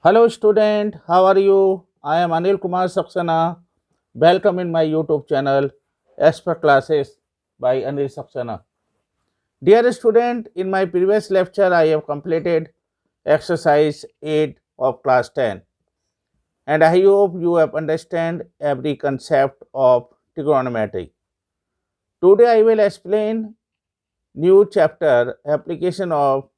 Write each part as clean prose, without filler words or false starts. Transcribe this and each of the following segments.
Hello student, how are you? I am Anil Kumar Saxena. Welcome in my YouTube channel Expert Classes by Anil Saxena. Dear student, in my previous lecture I have completed exercise 8 of class 10 and I hope you have understand every concept of trigonometry. Today I will explain new chapter application of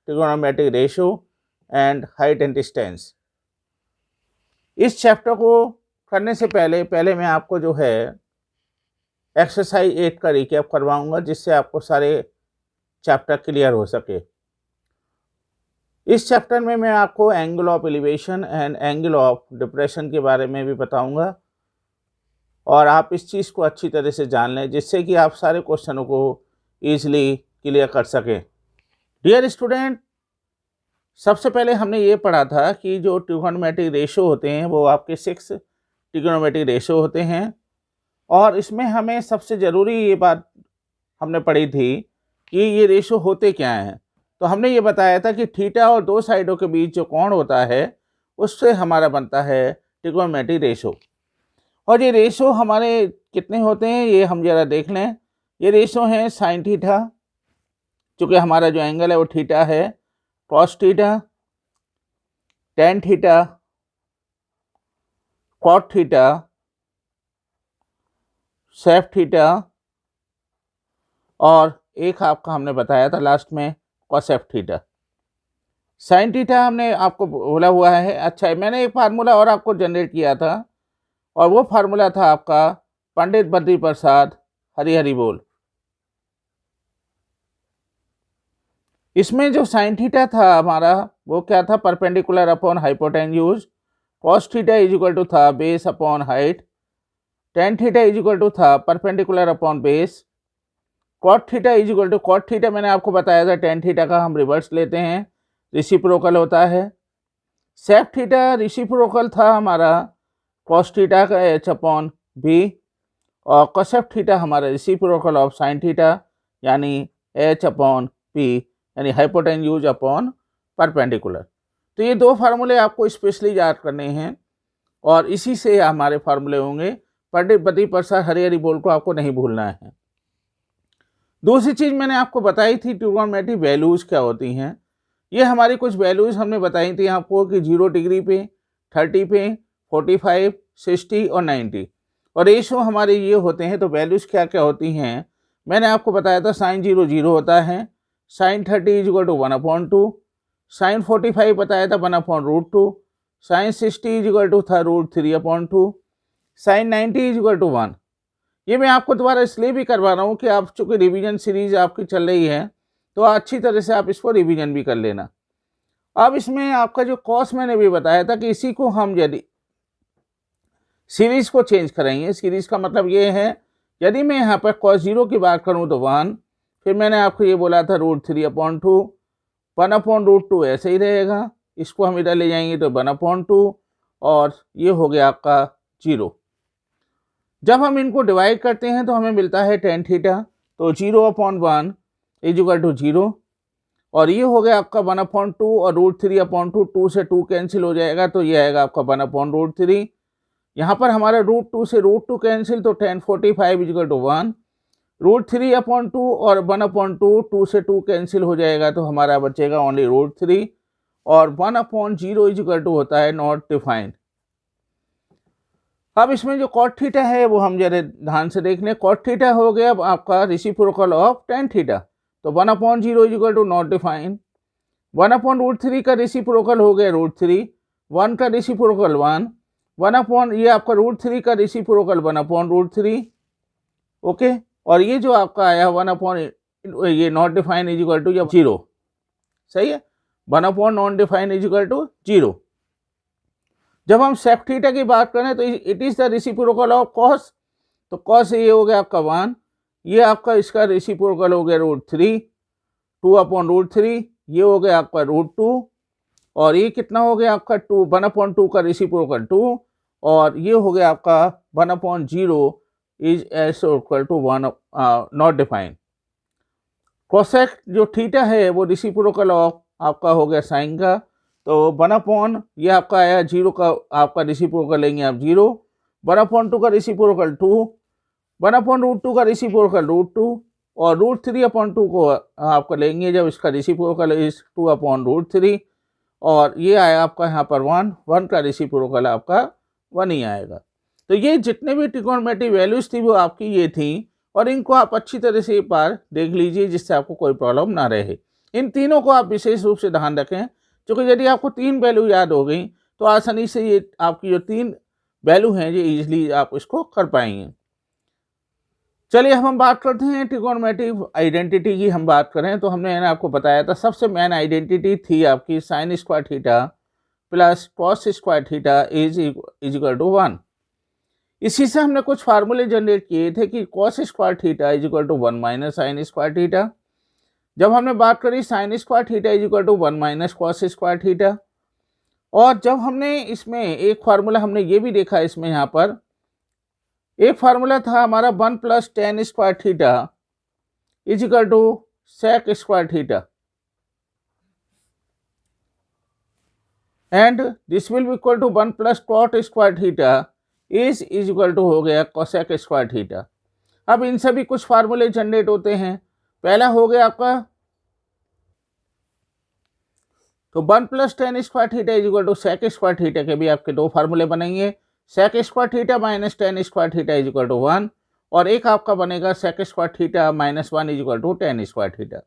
trigonometric ratio and height and distance. इस chapter को करने से पहले मैं आपको जो है exercise 8 का रिकैप करवाऊंगा जिससे आपको सारे चैप्टर क्लियर हो सके। इस चैप्टर में मैं आपको angle of elevation and angle of depression के बारे में भी बताऊंगा और आप इस चीज़ को अच्छी तरह से जान लें जिससे कि आप सारे क्वेश्चनों को ईजिली क्लियर कर सकें। डियर स्टूडेंट, सबसे पहले हमने ये पढ़ा था कि जो ट्रिगोनोमेट्रिक रेशो होते हैं वो आपके 6 ट्रिगोनोमेट्रिक रेशो होते हैं और इसमें हमें सबसे ज़रूरी ये बात हमने पढ़ी थी कि ये रेशो होते क्या हैं। तो हमने ये बताया था कि थीटा और दो साइडों के बीच जो कोण होता है उससे हमारा बनता है ट्रिगोनोमेट्रिक रेशो। और ये रेशो हमारे कितने होते हैं ये हम ज़रा देख लें। ये रेशो हैं साइन थीटा, चूँकि हमारा जो एंगल है वो थीटा है, cos theta, tan theta, cot theta, sec theta और एक आपका हमने बताया था लास्ट में कोसेक थीटा। साइन थीटा हमने आपको बोला हुआ है। अच्छा, मैंने एक फार्मूला और आपको जनरेट किया था और वो फार्मूला था आपका पंडित बद्री प्रसाद हरी बोल। इसमें जो साइन थीटा था हमारा वो क्या था, perpendicular upon hypotenuse. Cos theta is equal to the base upon height. Tan theta is equal to the perpendicular upon base. Cot theta is equal to, cot theta मैंने आपको बताया था टेन थीटा का हम रिवर्स लेते हैं, reciprocal होता है। सेक थीटा रिसिप्रोकल था हमारा कॉस थीटा का एच अपॉन बी और कोसेक थीटा हमारा रिसिप्रोकल ऑफ साइन थीटा यानी एच अपॉन पी यानी हाइपोटेन्यूज अपॉन परपेंडिकुलर। तो ये दो फार्मूले आपको स्पेशली याद करने हैं और इसी से हमारे फार्मूले होंगे। पंडित बद्री प्रसाद हरी बोल को आपको नहीं भूलना है। दूसरी चीज़ मैंने आपको बताई थी ट्रिगोनोमेट्रिक वैल्यूज क्या होती हैं। ये हमारी कुछ वैल्यूज हमने बताई थी आपको कि 0 डिग्री पे, 30 पे, 45, 60 और 90 और रेशो हमारे ये होते हैं। तो वैल्यूज क्या क्या होती हैं मैंने आपको बताया था। साइन 0 0 होता है, sine 30 is equal to 1/2, sine 45 बताया था 1/√2, साइन 60 इज इक्वल टू था √3/2, साइन 90 इज इक्वल टू 1। ये मैं आपको दोबारा इसलिए भी करवा रहा हूँ कि आप चूँकि रिवीजन सीरीज आपकी चल रही है तो अच्छी तरह से आप इसको रिवीजन भी कर लेना। अब इसमें आपका जो कॉस मैंने भी बताया था कि इसी को हम यदि सीरीज को चेंज करेंगे, सीरीज का मतलब ये है यदि मैं यहाँ पर कॉस 0 की बात करूँ तो 1, फिर मैंने आपको ये बोला था √3/2, 1/√2 ऐसे ही रहेगा, इसको हम इधर ले जाएंगे तो 1/2 और ये हो गया आपका 0। जब हम इनको डिवाइड करते हैं तो हमें मिलता है टेन थीटा, तो 0/1 इज इक्वल टू 0 और ये हो गया आपका 1/2 और √3/2, 2 से 2 कैंसिल हो जाएगा तो ये आएगा आपका 1/√3। यहाँ पर हमारा √2 से √2 कैंसिल तो 1045 इज इक्वल टू 1, √3/2 और 1/2, 2 से 2 कैंसिल हो जाएगा तो हमारा बचेगा ओनली √3 और 1/0 इज इक्वल टू होता है नॉट डिफाइंड। अब इसमें जो कॉट थीटा है वो हम जरा ध्यान से देख लें। कॉट थीटा हो गया अब आपका रिसिप्रोकल ऑफ टेन थीटा, तो 1/0 is equal to not defined. 1/√3 का रिसिप्रोकल हो गया √3, 1 का रिसिप्रोकल 1 ये आपका √3 का रिसिप्रोकल 1/√3। ओके, और ये जो आपका आया 1 ये not defined is equal to 0, सही है, 1 not defined is equal to 0। जब हम सेक थीटा की बात करें तो it is the reciprocal of cos, तो कॉस ये हो गया आपका 1, ये आपका इसका रिसिप्रोकल हो गया √3, 2/√3, ये हो गया आपका √2 और ये कितना हो गया आपका 1/2 का रिसिप्रोकल 2 और ये हो गया आपका 1/0 is equal to 1 not defined. Cosec जो थीटा है वो रिसिप्रोकल ऑफ आपका हो गया साइन का, तो 1/, ये आपका आया 0 का, आपका रेसिप्रोकल लेंगे आप 0, 1/2 का रेसिप्रोकल 2, 1/√2 का रेसिप्रोकल √2 और √3/2 को आपका लेंगे जब इसका रेसिप्रोकल इज 2/√3 और ये आया आपका यहाँ पर 1 का रेसिप्रोकल आपका 1 ही आएगा। तो ये जितने भी ट्रिगोनोमेट्रिक वैल्यूज थी वो आपकी ये थी और इनको आप अच्छी तरह से एक बार देख लीजिए जिससे आपको कोई प्रॉब्लम ना रहे। इन तीनों को आप विशेष रूप से ध्यान रखें, क्योंकि यदि आपको 3 वैल्यू याद हो गई तो आसानी से ये आपकी जो 3 वैल्यू हैं ये ईजिली आप इसको कर पाएंगे। चलिए हम बात करते हैं ट्रिगोनोमेट्रिक आइडेंटिटी की। हम बात करें तो हमने आपको बताया था सबसे मेन आइडेंटिटी थी आपकी sine square theta plus cos square theta is equal to 1। इसी से हमने कुछ फार्मूले जनरेट किए थे कि cos square theta is equal to 1 minus sine square theta. जब हमने बात करी sine square theta is equal to 1 minus cos square theta, और जब हमने इसमें एक फार्मूला हमने ये भी देखा, इसमें यहाँ पर एक फार्मूला था हमारा 1 plus tan square theta is equal to sec square theta and this will be equal to 1 plus cot square theta is equal to हो गया कोसेक स्क्वायर थीटा। अब इन सभी कुछ फार्मूले जनरेट होते हैं। पहला हो गया आपका तो 1 plus tan square theta is equal to sec square theta के भी आपके दो फार्मूले बनेंगे, sec square theta minus tan square theta is equal to 1 और एक आपका बनेगा sec square theta minus 1 is equal to tan square theta.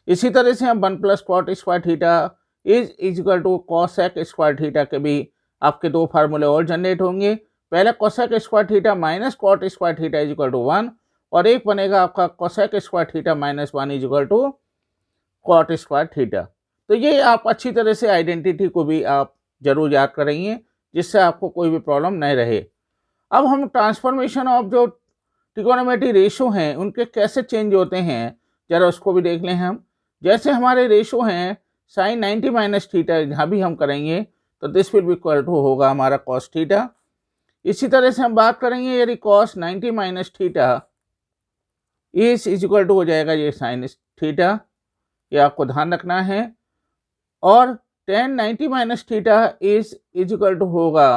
इसी तरह से हम 1 plus cot square theta is equal to cosec square theta के भी आपके दो फार्मूले और जनरेट होंगे। पहले cosec square theta minus cot square theta is equal to 1 और एक बनेगा आपका cosec square theta minus 1 is equal to cot square theta. तो ये आप अच्छी तरह से आइडेंटिटी को भी आप जरूर याद करेंगे जिससे आपको कोई भी प्रॉब्लम नहीं रहे। अब हम ट्रांसफॉर्मेशन ऑफ जो ट्रिगोनोमेट्रिक रेशो हैं उनके कैसे चेंज होते हैं जरा उसको भी देख लें हम। जैसे हमारे रेशो हैं साइन 90 माइनस थीटा, यहाँ भी हम करेंगे तो this will be equal to होगा हमारा कॉस थीटा। इसी तरह से हम बात करेंगे यदि cos 90 minus theta is equal to हो जाएगा ये साइन थीटा, ये आपको ध्यान रखना है। और tan 90 minus theta is equal to होगा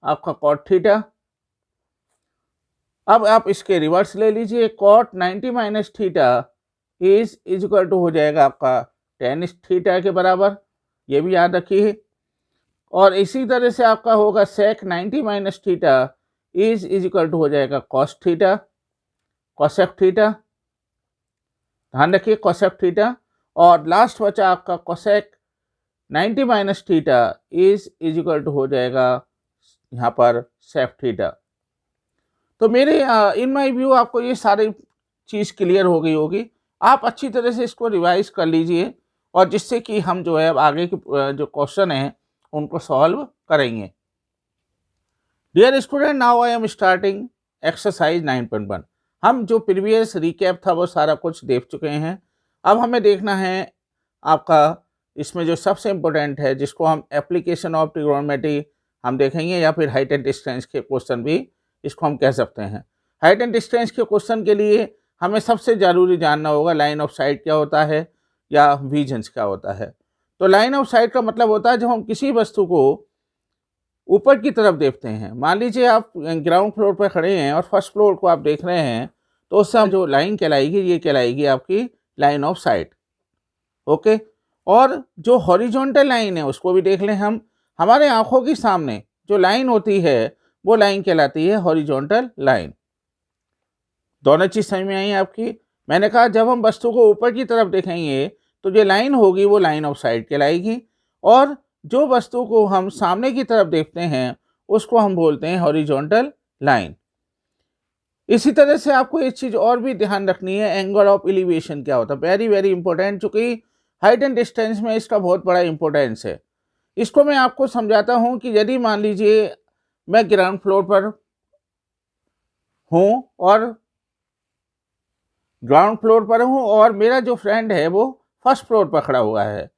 आपका कॉट थीटा। अब आप इसके रिवर्स ले लीजिए, cot 90 minus theta is equal to हो जाएगा आपका टेन थीटा के बराबर, ये भी याद रखिए। और इसी तरह से आपका होगा sec 90 minus theta is equal to हो जाएगा कॉस थीटा, कॉसेक थीटा, ध्यान रखिए कॉसेक थीटा। और लास्ट बचा आपका cosec 90 minus theta is equal to हो जाएगा यहाँ पर सेक थीटा। तो मेरे इन माय व्यू आपको ये सारी चीज़ क्लियर हो गई होगी। आप अच्छी तरह से इसको रिवाइज कर लीजिए और जिससे कि हम जो है अब आगे के जो क्वेश्चन हैं उनको सॉल्व करेंगे। Dear student, now I am starting exercise 9.1। हम जो प्रीवियस रिकैप था वो सारा कुछ देख चुके हैं। अब हमें देखना है आपका इसमें जो सबसे इम्पोर्टेंट है जिसको हम एप्लीकेशन ऑफ ट्रिगोनोमेट्री हम देखेंगे या फिर हाइट एंड डिस्टेंस के क्वेश्चन भी इसको हम कह सकते हैं। हाइट एंड डिस्टेंस के क्वेश्चन के लिए हमें सबसे ज़रूरी जानना होगा लाइन ऑफ साइट क्या होता है या विजन्स क्या होता है। तो लाइन ऑफ साइट का मतलब होता है जब हम किसी वस्तु को ऊपर की तरफ देखते हैं। मान लीजिए आप ग्राउंड फ्लोर पर खड़े हैं और फर्स्ट फ्लोर को आप देख रहे हैं तो उससे जो लाइन कहलाएगी ये कहलाएगी आपकी लाइन ऑफ साइट। ओके, और जो हॉरिजॉन्टल लाइन है उसको भी देख लें हम। हमारे आंखों के सामने जो लाइन होती है वो लाइन कहलाती है हॉरिजॉन्टल लाइन। दोनों चीज़ समझ में आई आपकी। मैंने कहा जब हम वस्तु को ऊपर की तरफ देखेंगे तो जो लाइन होगी वो लाइन ऑफ साइट कहलाएगी और जो वस्तु को हम सामने की तरफ देखते हैं उसको हम बोलते हैं हॉरिजॉन्टल लाइन। इसी तरह से आपको एक चीज़ और भी ध्यान रखनी है, एंगल ऑफ एलिवेशन क्या होता है। वेरी वेरी इंपॉर्टेंट, चूँकि हाइट एंड डिस्टेंस में इसका बहुत बड़ा इंपॉर्टेंस है। इसको मैं आपको समझाता हूँ कि यदि मान लीजिए मैं ग्राउंड फ्लोर पर हूँ और मेरा जो फ्रेंड है वो फर्स्ट फ्लोर पर खड़ा हुआ है।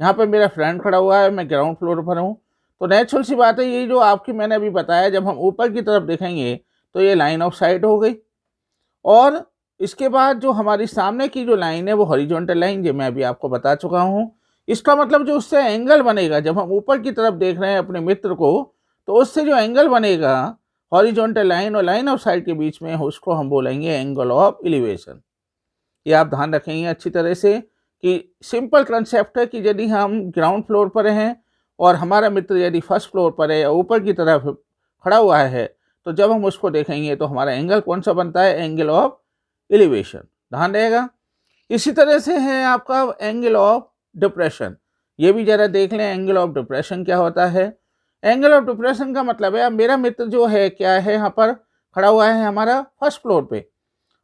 यहाँ पर मेरा फ्रेंड खड़ा हुआ है, मैं ग्राउंड फ्लोर पर हूँ। तो नेचुरल सी बात है ये जो आपकी मैंने अभी बताया, जब हम ऊपर की तरफ देखेंगे तो ये लाइन ऑफ साइट हो गई। और इसके बाद जो हमारी सामने की जो लाइन है वो हॉरिजॉन्टल लाइन, जो मैं अभी आपको बता चुका हूँ। इसका मतलब जो उससे एंगल बनेगा, जब हम ऊपर की तरफ देख रहे हैं अपने मित्र को, तो उससे जो एंगल बनेगा हॉरिजॉन्टल लाइन और लाइन ऑफ साइट के बीच में, उसको हम बोलेंगे एंगल ऑफ एलिवेशन। ये आप ध्यान रखेंगे अच्छी तरह से कि सिंपल कंसेप्ट है कि यदि हम ग्राउंड फ्लोर पर हैं और हमारा मित्र यदि फर्स्ट फ्लोर पर है या ऊपर की तरफ खड़ा हुआ है, तो जब हम उसको देखेंगे तो हमारा एंगल कौन सा बनता है, एंगल ऑफ एलिवेशन। ध्यान रहेगा। इसी तरह से है आपका एंगल ऑफ डिप्रेशन। ये भी जरा देख लें एंगल ऑफ डिप्रेशन क्या होता है। एंगल ऑफ डिप्रेशन का मतलब है अब मेरा मित्र जो है क्या है, यहाँ पर खड़ा हुआ है हमारा फर्स्ट फ्लोर पे,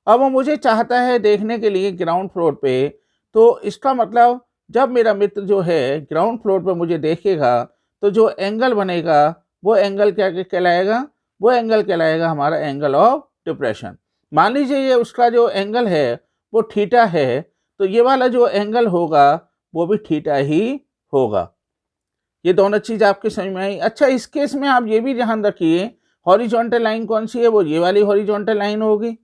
अब वो मुझे चाहता है देखने के लिए ग्राउंड फ्लोर पे, तो इसका मतलब जब मेरा मित्र जो है ग्राउंड फ्लोर पे मुझे देखेगा तो जो एंगल बनेगा वो एंगल क्या कहलाएगा, वो एंगल कहलाएगा हमारा एंगल ऑफ डिप्रेशन। मान लीजिए ये उसका जो एंगल है वो थीटा है, तो ये वाला जो एंगल होगा वो भी थीटा ही होगा। ये दोनों चीज़ आपके समझ में आई। अच्छा, इस केस में आप ये भी ध्यान रखिए हॉरिजॉन्टल लाइन कौन सी है, वो ये वाली हॉरिजॉन्टल लाइन होगी।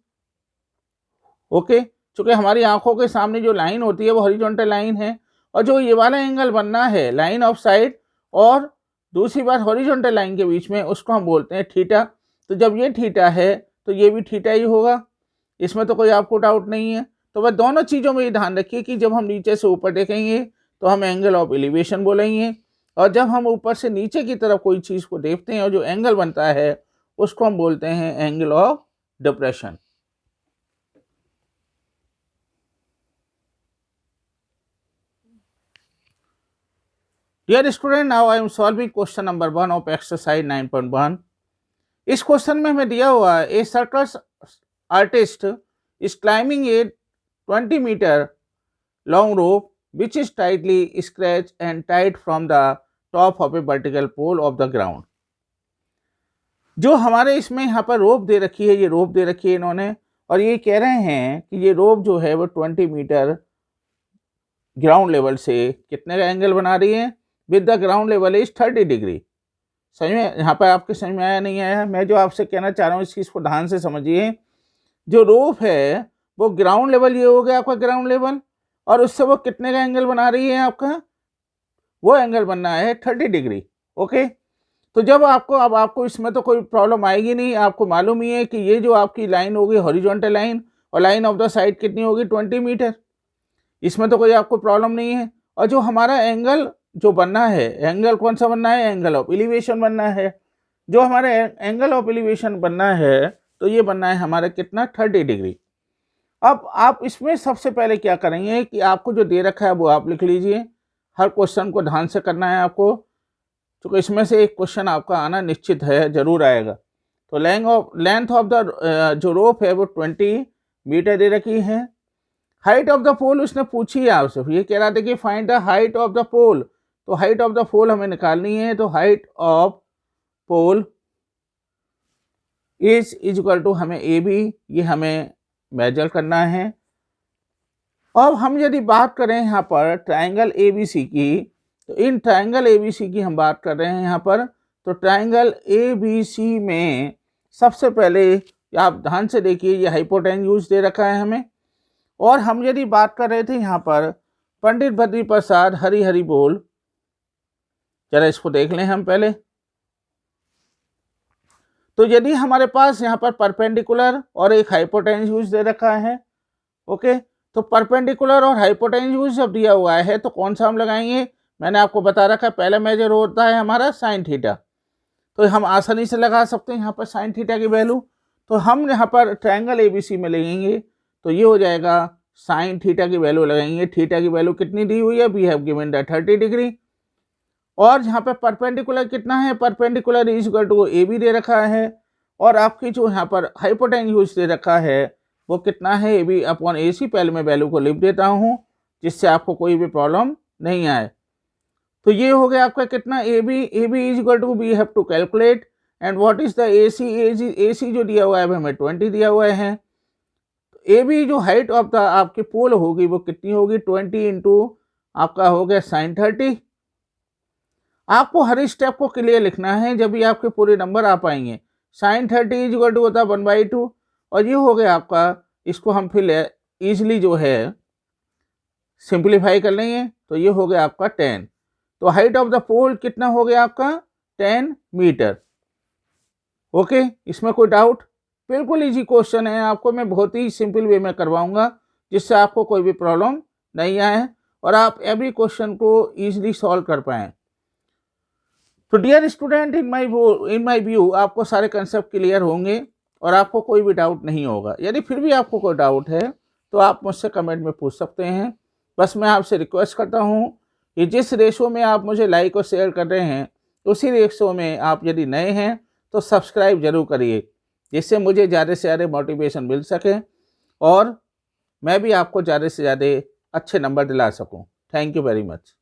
ओके, चूँकि हमारी आंखों के सामने जो लाइन होती है वो हॉरिजॉन्टल लाइन है, और जो ये वाला एंगल बनना है लाइन ऑफ साइट और दूसरी बात हॉरिजॉन्टल लाइन के बीच में, उसको हम बोलते हैं थीटा। तो जब ये थीटा है तो ये भी थीटा ही होगा, इसमें तो कोई आपको डाउट नहीं है। तो वह दोनों चीज़ों में ये ध्यान रखिए कि जब हम नीचे से ऊपर देखेंगे तो हम एंगल ऑफ एलिवेशन बोलेंगे, और जब हम ऊपर से नीचे की तरफ कोई चीज़ को देखते हैं और जो एंगल बनता है उसको हम बोलते हैं angle of depression. Dear student, now I am solving question number 1 of exercise 9.1। इस क्वेश्चन में हमें दिया हुआ है a circus artist is climbing a 20 metre long rope which is tightly scratched and tied from the top of a vertical pole of the ground। जो हमारे इसमें यहाँ पर रोप दे रखी है, ये रोप दे रखी है इन्होंने, और ये कह रहे हैं कि ये रोप जो है वो 20 मीटर ग्राउंड लेवल से कितने का एंगल बना रही है, with the ground level is 30 degree. समझ में यहाँ पर आपके समझ में आया नहीं आया? मैं जो आपसे कहना चाह रहा हूँ इस चीज़ को ध्यान से समझिए। जो रोप है वो ग्राउंड लेवल, ये हो गया आपका ग्राउंड लेवल, और उससे वो कितने का एंगल बना रही है आपका, वो एंगल बनना है 30 डिग्री। ओके, तो जब आपको अब आपको इसमें तो कोई प्रॉब्लम आएगी नहीं, आपको मालूम ही है कि ये जो आपकी लाइन होगी हॉरिजॉन्टल लाइन, और लाइन ऑफ द साइड कितनी होगी 20 मीटर, इसमें तो कोई आपको प्रॉब्लम नहीं है। और जो हमारा एंगल जो बनना है, एंगल कौन सा बनना है, एंगल ऑफ एलिवेशन बनना है। जो हमारे एंगल ऑफ एलिवेशन बनना है तो ये बनना है हमारा कितना, 30 डिग्री। अब आप इसमें सबसे पहले क्या करेंगे कि आपको जो दे रखा है वो आप लिख लीजिए, हर क्वेश्चन को ध्यान से करना है आपको, क्योंकि इसमें से एक क्वेश्चन आपका आना निश्चित है, जरूर आएगा। तो लेंथ ऑफ द जो रोप है वो 20 मीटर दे रखी है। हाइट ऑफ द पोल उसने पूछी है आपसे, ये कह रहा था कि find the height of the pole, तो हाइट ऑफ द पोल हमें निकालनी है। तो height of pole is equal to हमें ए बी, ये हमें मेजर करना है। अब हम यदि बात करें यहाँ पर ट्राइंगल ABC की, तो इन ट्राइंगल ABC की हम बात कर रहे हैं यहाँ पर। तो ट्राइंगल ABC में सबसे पहले आप ध्यान से देखिए, ये हाइपोटेन्यूज दे रखा है हमें, और हम यदि बात कर रहे थे यहाँ पर पंडित बद्री प्रसाद हरी हरी बोल, जरा इसको देख लें हम पहले। तो यदि हमारे पास यहाँ पर परपेंडिकुलर और एक हाइपोटेन्यूज दे रखा है, ओके, तो परपेंडिकुलर और हाइपोटेन्यूज जब दिया हुआ है तो कौन सा हम लगाएंगे, मैंने आपको बता रखा है पहला मेजर होता है हमारा साइन थीटा, तो हम आसानी से लगा सकते हैं यहाँ पर साइन थीटा की वैल्यू। तो हम यहाँ पर ट्रायंगल ABC में लगेंगे, तो ये हो जाएगा साइन थीटा की वैल्यू लगाएंगे। थीटा की वैल्यू कितनी दी हुई है, we have given the 30 degree. और यहाँ पे परपेंडिकुलर कितना है, perpendicular is equal to AB दे रखा है, और आपकी जो यहाँ पर हाइपोटेन्यूज दे रखा है वो कितना है, AB अपॉन AC। पहले मैं वैल्यू को लिख देता हूँ जिससे आपको कोई भी प्रॉब्लम नहीं आए। तो ये हो गया आपका कितना, AB is equal to we have to calculate and what is the AC जो दिया हुआ है हमें 20 दिया हुआ है। AB जो हाइट ऑफ द आपके पोल होगी वो कितनी होगी, 20 इंटू आपका हो गया साइन 30। आपको हर स्टेप को क्लियर लिखना है, जब भी आपके पूरे नंबर आ पाएंगे। साइन 30 इज इक्वल टू होता है 1/2, और ये हो गया आपका, इसको हम फिर ईजिली जो है सिंप्लीफाई कर लेंगे तो ये हो गया आपका 10। तो हाइट ऑफ द पोल कितना हो गया आपका 10 मीटर। ओके, इसमें कोई डाउट? बिल्कुल इजी क्वेश्चन है, आपको मैं बहुत ही सिंपल वे में करवाऊंगा जिससे आपको कोई भी प्रॉब्लम नहीं आए और आप एवरी क्वेश्चन को इजीली सॉल्व कर पाएँ। तो dear student, in my view आपको सारे कंसेप्ट क्लियर होंगे और आपको कोई भी डाउट नहीं होगा। यदि फिर भी आपको कोई डाउट है तो आप मुझसे कमेंट में पूछ सकते हैं। बस मैं आपसे रिक्वेस्ट करता हूं कि जिस रेशो में आप मुझे लाइक और शेयर कर रहे हैं उसी रेशो में आप यदि नए हैं तो सब्सक्राइब जरूर करिए, जिससे मुझे ज़्यादा से ज़्यादा मोटिवेशन मिल सके और मैं भी आपको ज़्यादा से ज़्यादा अच्छे नंबर दिला सकूं। Thank you very much.